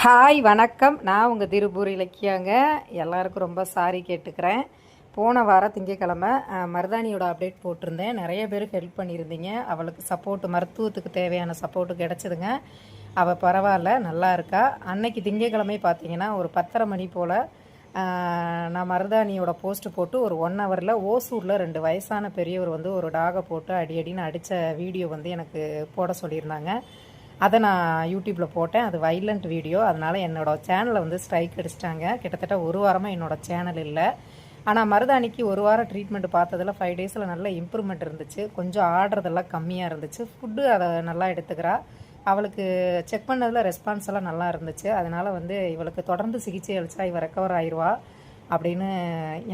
Hi வணக்கம். நான் உங்கள் திருப்பூர் இலக்கியாங்க. எல்லாருக்கும் ரொம்ப சாரி கேட்டுக்கிறேன். போன வாரம் திங்கக்கிழமை மருதாணியோட அப்டேட் போட்டிருந்தேன். நிறைய பேருக்கு ஹெல்ப் பண்ணியிருந்தீங்க. அவளுக்கு சப்போர்ட்டு, மருத்துவத்துக்கு தேவையான சப்போர்ட்டு கிடச்சிதுங்க. அவள் பரவாயில்ல, நல்லா இருக்கா. அன்னைக்கு திங்கக்கிழமை பார்த்தீங்கன்னா ஒரு 10:30 மணி போல் நான் மருதாணியோட போஸ்ட்டு போட்டு ஒரு 1 ஹவரில் ஓசூரில் 2 வயசான பெரியவர் வந்து ஒரு டாகை போட்டு அடின்னு அடித்த வீடியோ வந்து எனக்கு போட சொல்லியிருந்தாங்க. அதை நான் யூடியூப்பில் போட்டேன். அது வைலண்ட் வீடியோ, அதனால் என்னோடய சேனலை வந்து ஸ்ட்ரைக் அடிச்சிட்டாங்க. கிட்டத்தட்ட ஒரு வாரமாக என்னோடய சேனல் இல்லை. ஆனால் மருதாணிக்கு ஒரு வாரம் ட்ரீட்மெண்ட் பார்த்ததில் 5 டேஸில் நல்ல இம்ப்ரூவ்மெண்ட் இருந்துச்சு. கொஞ்சம் ஆடுறதெல்லாம் கம்மியாக இருந்துச்சு. ஃபுட்டு அதை நல்லா எடுத்துக்கிறா. அவளுக்கு செக் பண்ணதில் ரெஸ்பான்ஸ் எல்லாம் நல்லா இருந்துச்சு. அதனால் வந்து இவளுக்கு தொடர்ந்து சிகிச்சை அளித்தா இவள் ரெக்கவர் ஆயிடுவா அப்படின்னு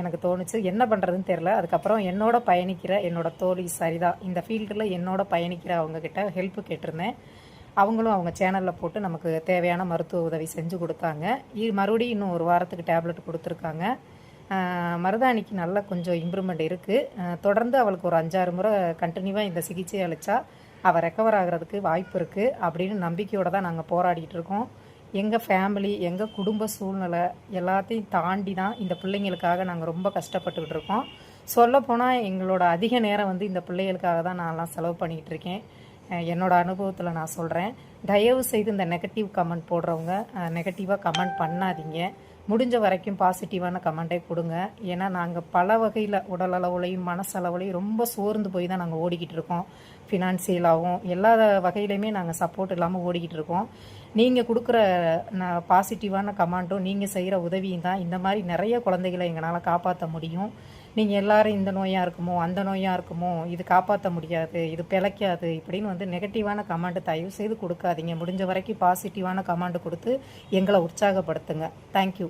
எனக்கு தோணுச்சு. என்ன பண்ணுறதுன்னு தெரில. அதுக்கப்புறம் என்னோட தோழி சரிதா, இந்த ஃபீல்டில் என்னோட பயணிக்கிற அவங்கக்கிட்ட ஹெல்ப்பு கேட்டிருந்தேன். அவங்களும் அவங்க சேனலில் போட்டு நமக்கு தேவையான மருத்துவ உதவி செஞ்சு கொடுத்தாங்க. மறுபடியும் இன்னும் ஒரு வாரத்துக்கு டேப்லெட் கொடுத்துருக்காங்க. மருதாணிக்கு நல்ல கொஞ்சம் இம்ப்ரூவ்மெண்ட் இருக்குது. தொடர்ந்து அவளுக்கு ஒரு 5-6 முறை கண்டினியூவாக இந்த சிகிச்சை அளித்தா அவள் ரெக்கவர் ஆகிறதுக்கு வாய்ப்பு இருக்குது அப்படின்னு நம்பிக்கையோடு தான் நாங்கள் போராடிட்டு இருக்கோம். எங்கள் ஃபேமிலி, எங்கள் குடும்ப சூழ்நிலை எல்லாத்தையும் தாண்டி தான் இந்த பிள்ளைங்களுக்காக நாங்கள் ரொம்ப கஷ்டப்பட்டுக்கிட்டு இருக்கோம். சொல்லப்போனால் எங்களோட அதிக நேரம் வந்து இந்த பிள்ளைகளுக்காக தான் நான்லாம் செலவு பண்ணிக்கிட்டு இருக்கேன். என்னோடய அனுபவத்தில் நான் சொல்கிறேன். தயவு செய்து இந்த நெகட்டிவ் கமெண்ட் போடுறவங்க நெகட்டிவாக கமெண்ட் பண்ணாதீங்க. முடிஞ்ச வரைக்கும் பாசிட்டிவான கமெண்ட்டே கொடுங்க. ஏன்னா நாங்கள் பல வகையில் உடலளவுலையும் மனசளவுலையும் ரொம்ப சோர்ந்து போய் தான் நாங்கள் ஓடிக்கிட்டு இருக்கோம். ஃபினான்சியலாகவும் எல்லா வகையிலையுமே நாங்கள் சப்போர்ட் இல்லாமல் ஓடிக்கிட்டு இருக்கோம். நீங்கள் கொடுக்குற பாசிட்டிவான கமெண்ட்டும் நீங்கள் செய்கிற உதவியும் தான் இந்த மாதிரி நிறைய குழந்தைகளை எங்களால் காப்பாற்ற முடியும். நீங்கள் எல்லோரும் இந்த நோயாக இருக்குமோ, அந்த நோயாக இருக்குமோ, இது காப்பாற்ற முடியாது, இது பிழைக்காது இப்படின்னு வந்து நெகட்டிவான கமெண்ட் தயவு செய்து கொடுக்காதீங்க. முடிஞ்ச வரைக்கும் பாசிட்டிவான கமெண்ட் கொடுத்து எங்களை உற்சாகப்படுத்துங்க. தேங்க்யூ.